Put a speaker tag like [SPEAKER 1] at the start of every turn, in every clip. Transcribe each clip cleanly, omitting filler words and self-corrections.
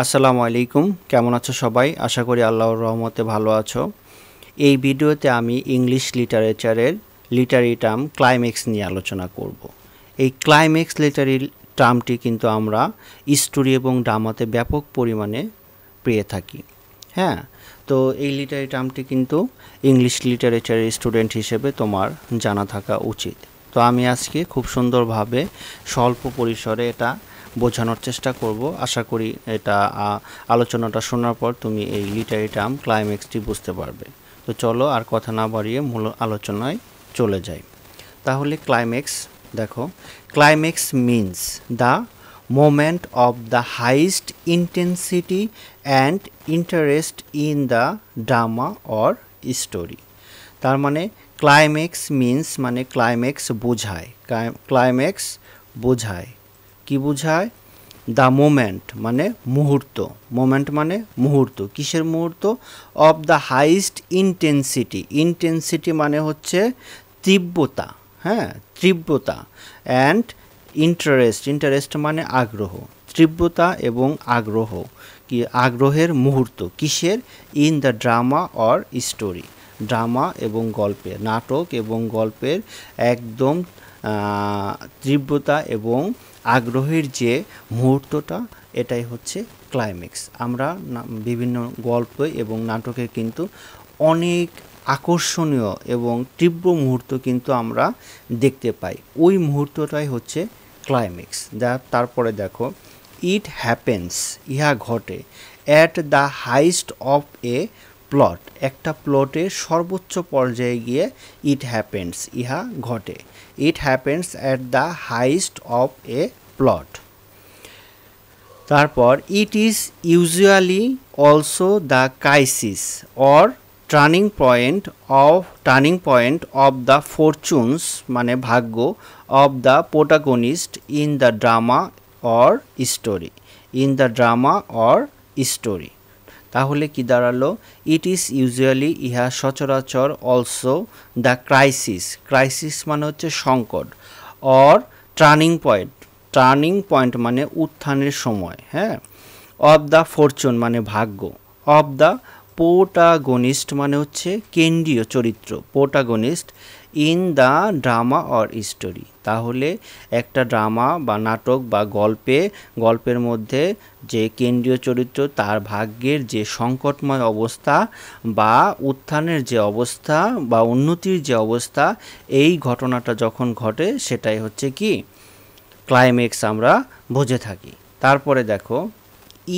[SPEAKER 1] আসসালামু আলাইকুম, কেমন আছো সবাই? আশা করি আল্লাহর রহমতে ভালো আছো। এই ভিডিওতে আমি ইংলিশ লিটারেচারের লিটারি টার্ম ক্লাইম্যাক্স নিয়ে আলোচনা করব। এই ক্লাইম্যাক্স লিটারি টার্মটি কিন্তু আমরা স্টোরি এবং ড্রামাতে ব্যাপক পরিমাণে পেয়ে থাকি। হ্যাঁ, তো এই লিটারি টার্মটি কিন্তু ইংলিশ লিটারেচারের স্টুডেন্ট হিসেবে তোমার জানা থাকা উচিত। তো আমি আজকে খুব সুন্দরভাবে স্বল্প পরিসরে এটা বোঝানোর চেষ্টা করব। আশা করি এটা আলোচনাটা শোনার পর তুমি এই লিটারি টার্ম ক্লাইম্যাক্সটি বুঝতে পারবে। তো চলো আর কথা না বাড়িয়ে মূল আলোচনায় চলে যাই। তাহলে ক্লাইম্যাক্স দেখো, climax means the moment of the highest intensity and interest in the drama or story। তার মানে ক্লাইম্যাক্স মিন্স মানে ক্লাইম্যাক্স বোঝায়, ক্লাইম্যাক্স বোঝায় কি বোঝায়? দ্য মোমেন্ট মানে মুহূর্ত, মোমেন্ট মানে মুহূর্ত, কিসের মুহূর্ত? Of the highest intensity, intensity মানে হচ্ছে তীব্রতা, হ্যাঁ তীব্রতা, অ্যান্ড ইন্টারেস্ট, ইন্টারেস্ট মানে আগ্রহ, তীব্রতা এবং আগ্রহ, কি আগ্রহের মুহূর্ত, কিসের? In the drama or story, drama এবং গল্পের, নাটক এবং গল্পের একদম তীব্রতা এবং আগ্রহের যে মুহূর্তটা, এটাই হচ্ছে ক্লাইম্যাক্স। আমরা বিভিন্ন গল্প এবং নাটকে কিন্তু অনেক আকর্ষণীয় এবং তীব্র মুহূর্ত কিন্তু আমরা দেখতে পাই, ওই মুহূর্তটাই হচ্ছে ক্লাইম্যাক্স। তারপরে দেখো, ইট হ্যাপেন্স, ইহা ঘটে, at the highest of a plot, একটা প্লটের সর্বোচ্চ পর্যায়ে গিয়ে ইট হ্যাপেন্স, ইহা ঘটে, it happens at the highest of a plot. তারপর it is usually also the crisis or turning point of the fortunes মানে ভাগ্য, of the protagonist in the drama or story, in the drama or story. তাহলে কি দাঁড়ালো? ইট is usually, ইহা সচরাচর, also the crisis, crisis মানে হচ্ছে সংকট, or turning point, turning point মানে উত্থানের সময়, হ্যাঁ, অফ দ্য ফরচুন মানে ভাগ্য, অফ দ্য প্রোটাগনিস্ট মানে হচ্ছে কেন্দ্রীয় চরিত্র, protagonist, in the drama or story. তাহলে একটা ড্রামা বা নাটক বা গল্পের মধ্যে যে কেন্দ্রীয় চরিত্র, তার ভাগ্যের যে সংকটময় অবস্থা বা উত্থানের যে অবস্থা বা উন্নতির যে অবস্থা, এই ঘটনাটা যখন ঘটে সেটাই হচ্ছে কি ক্লাইম্যাক্স আমরা বুঝে থাকি। তারপরে দেখো,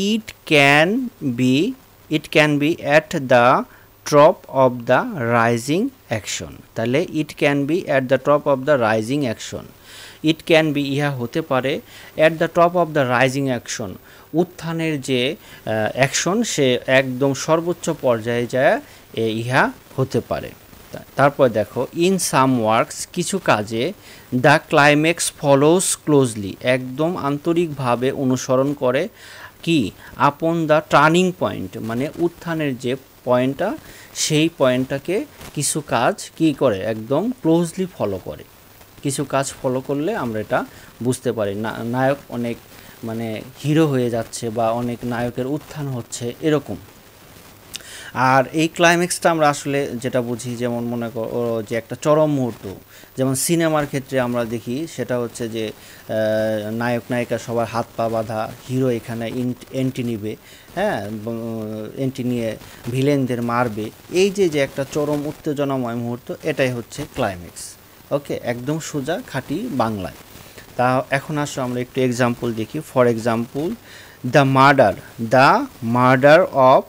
[SPEAKER 1] it can be at the top of the rising action. তাহলে it can be at the top of the rising action, it can be, ইহা হতে পারে, at the top of the rising action, উত্থানের যে অ্যাকশন সে একদম সর্বোচ্চ পর্যায়ে যায় ইহা হতে পারে। তারপর দেখো, ইন সাম ওয়ার্কস, কিছু কাজে, দ্য ক্লাইম্যাক্স ফলোস ক্লোজলি, একদম আন্তরিকভাবে অনুসরণ করে, কি আপন দ্য টার্নিং পয়েন্ট মানে উত্থানের যে পয়েন্টটা, সেই পয়েন্টটাকে কিছু কাজ কি করে, একদম ক্লোজলি ফলো করে। কিছু কাজ ফলো করলে আমরা এটা বুঝতে পারি, নায়ক অনেক মানে হিরো হয়ে যাচ্ছে বা অনেক নায়কের উত্থান হচ্ছে, এরকম। আর এই ক্লাইম্যাক্সটা আমরা আসলে যেটা বুঝি, যেমন মনে করো যে একটা চরম মুহূর্ত, যেমন সিনেমার ক্ষেত্রে আমরা দেখি, সেটা হচ্ছে যে নায়ক নায়িকা সবার হাত পা বাঁধা, হিরো এখানে এন্ট্রি নিবে, হ্যাঁ এন্ট্রি নিয়ে ভিলেনদের মারবে, এই যে একটা চরম উত্তেজনাময় মুহূর্ত, এটাই হচ্ছে ক্লাইম্যাক্স। ওকে, একদম সোজা খাঁটি বাংলায়। তা এখন আসো আমরা একটু এক্সাম্পল দেখি। For example, the murder of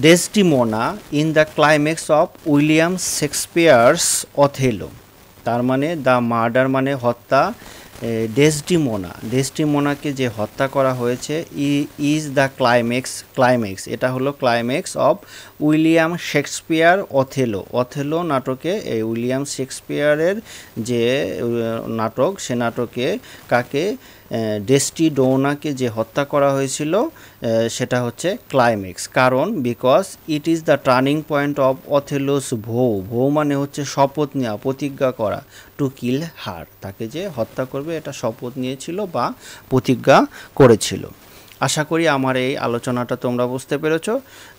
[SPEAKER 1] Desdemona in the climax of William Shakespeare's Othello. তার মানে দ্য মার্ডার মানে হত্যা, ডেসডিমোনাকে যে হত্যা করা হয়েছে, ইজ দ্য ক্লাইম্যাক্স, এটা হলো climax of William Shakespeare Othello নাটকে, এই উইলিয়াম শেক্সপিয়ারের যে নাটক, সে নাটকে কাকে
[SPEAKER 2] ডেস্টিডোনাকে যে হত্যা করা হয়েছিল সেটা হচ্ছে ক্লাইম্যাক্স, কারণ because it is the turning point of Othello's vow. Vow মানে হচ্ছে শপথ নেওয়া, প্রতিজ্ঞা করা, টু কিল হার, তাকে যে হত্যা করবে এটা শপথ নিয়েছিল বা প্রতিজ্ঞা করেছিল। আশা করি আমার এই আলোচনাটা তোমরা বুঝতে পেরেছো।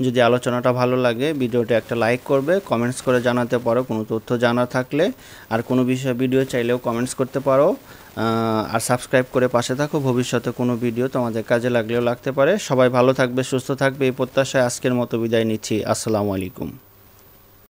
[SPEAKER 2] যদি আলোচনাটা ভালো লাগে ভিডিওটা একটা লাইক করবে, কমেন্টস করে জানাতে পারো কোনো তথ্য জানা থাকলে, আর কোনো বিষয়ে ভিডিও চাইলেও কমেন্টস করতে পারো, আর সাবস্ক্রাইব করে পাশে থাকো, ভবিষ্যতে কোনো ভিডিও তোমাদের কাজে লাগলেও লাগতে পারে। সবাই ভালো থাকবে, সুস্থ থাকবে এই প্রত্যাশায় আজকের মতো বিদায় নিচ্ছি। আসসালামু আলাইকুম।